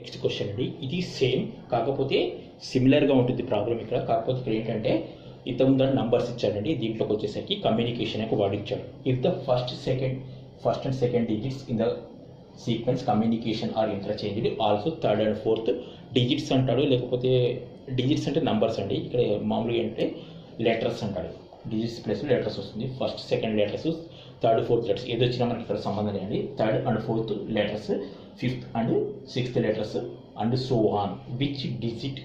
Next question అండి, ఇది same కాకపోతే సిమిలర్గా ఉంటుంది ప్రాబ్లం ఇక్కడ. కాకపోతే ఇక్కడ ఏంటంటే ఇంతకుముందు నంబర్స్ ఇచ్చాడండి, దీంట్లోకి వచ్చేసరికి కమ్యూనికేషన్ యొక్క వర్డ్ ఇచ్చాడు. If the first and second digits in the sequence communication or interchanged, also third and fourth digits అంటాడు, లేకపోతే డిజిట్స్ అంటే నంబర్స్ అండి. ఇక్కడ మామూలుగా ఏంటంటే లెటర్స్ అంటాడు, డిజిట్స్ ప్లస్ లెటర్స్ వస్తుంది. First second letters, third fourth letters ఏది వచ్చినా మనకి ఇక్కడ సంబంధం లేదండి. Third and fourth letters, fifth and sixth letters and so on. Which digit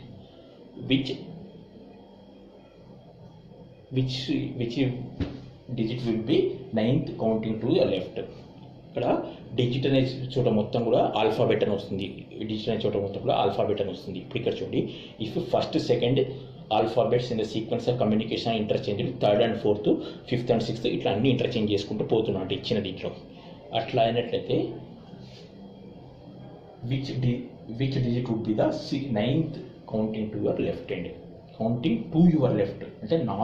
will be ninth counting to the left. ఇక్కడ డిజిట్ అనే చోట మొత్తం కూడా ఆల్ఫాబెట్ అని వస్తుంది, డిజిట్ అనే చోట మొత్తం కూడా ఆల్ఫాబెట్ అని వస్తుంది. ఇప్పుడు ఇక్కడ చూడండి, if first second alphabets in the sequence of communication interchange, third and fourth, fifth and sixth ఇట్లా అన్ని ఇంటర్చేంజ్ చేసుకుంటూ పోతున్నాం అంటే ఇచ్చిన దీంట్లో. అట్లా అయినట్లయితే which digit would be the ninth counting to your left hand. Counting to your left అంటే నా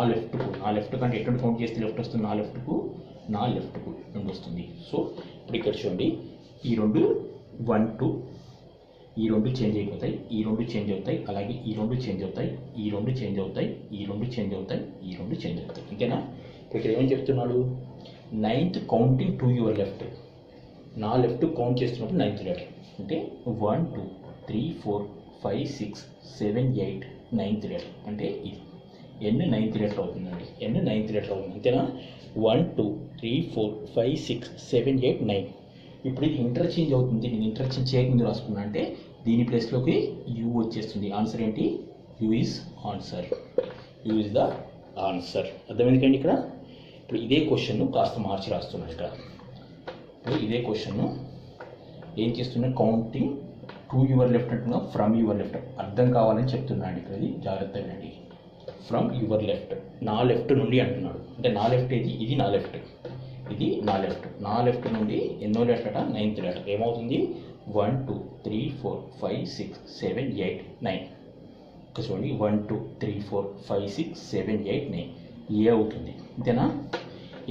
లెఫ్ట్ కంటే ఎటువంటి కౌంట్ చేస్తే లెఫ్ట్ వస్తుంది, నా లెఫ్ట్కు రెండు వస్తుంది. సో ఇప్పుడు ఇక్కడ చూడండి, ఈ రెండు 1 2 ఈ రెండు చేంజ్ అయిపోతాయి, ఈ రెండు చేంజ్ అవుతాయి, అలాగే ఈ రెండు చేంజ్ అవుతాయి, ఈ రెండు చేంజ్ అవుతాయి, ఈ రెండు చేంజ్ అవుతాయి, ఈ రెండు చేంజ్ అవుతాయి. అంతేనా? ఇక్కడ ఏమని చెప్తున్నాడు, ninth counting to your left. నా లెఫ్ట్ కౌంట్ చేస్తున్నప్పుడు నైన్త్ లెటర్ అంటే 1 2 3 4 5 6 7 8 నైన్త్ లెటర్ అంటే ఇది ఎన్ నైన్త్ లెటర్ అవుతుందండి. ఎన్ నైన్త్ లెటర్ అవుతుంది. అంతేనా? 1 2 3 4 5 6 7 8 9. ఇప్పుడు ఇది ఇంటర్చేంజ్ అవుతుంది. నేను ఇంటర్చేంజ్ చేయకుండా రాసుకున్నా అంటే దీని ప్లేస్లోకి యూ వచ్చేస్తుంది. ఆన్సర్ ఏంటి? You is answer. You is the answer. అర్థమైంది కండి. ఇక్కడ ఇప్పుడు ఇదే క్వశ్చన్ కాస్త మార్చి రాస్తున్నాను. ఇక్కడ ఇదే క్వశ్చన్ ఏం చేస్తున్నా, కౌంటింగ్ టు యువర్ లెఫ్ట్ అంటున్నా, ఫ్రమ్ యువర్ లెఫ్ట్. అర్థం కావాలని చెప్తున్నాను ఇక్కడ, ఇది జాగ్రత్తగా అండి. ఫ్రమ్ యువర్ లెఫ్ట్, నా లెఫ్ట్ నుండి అంటున్నాడు. అంటే నా లెఫ్ట్ ఇది నా లెఫ్ట్, ఇది నా లెఫ్ట్. నా లెఫ్ట్ నుండి ఎన్నో లెటర్ అట, నైన్త్ లెటర్. ఏమవుతుంది? 1 2 3 4 5 6 7 8 9. ఇక్కడ చూడండి, 1 2 3 4 5 6 7 8 9 ఏ అవుతుంది. అంతేనా?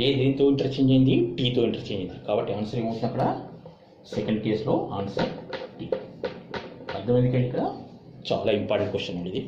ఏ దేంతో ఇంటర్చేంజ్ అయింది? టీతో ఇంటర్చేంజ్ అయింది. కాబట్టి ఆన్సర్ ఏమవుతుంది అక్కడ? సెకండ్ కేసులో ఆన్సర్ టీ. అర్థమైంది కానీ ఇక్కడ చాలా ఇంపార్టెంట్ క్వశ్చన్ అండి ఇది.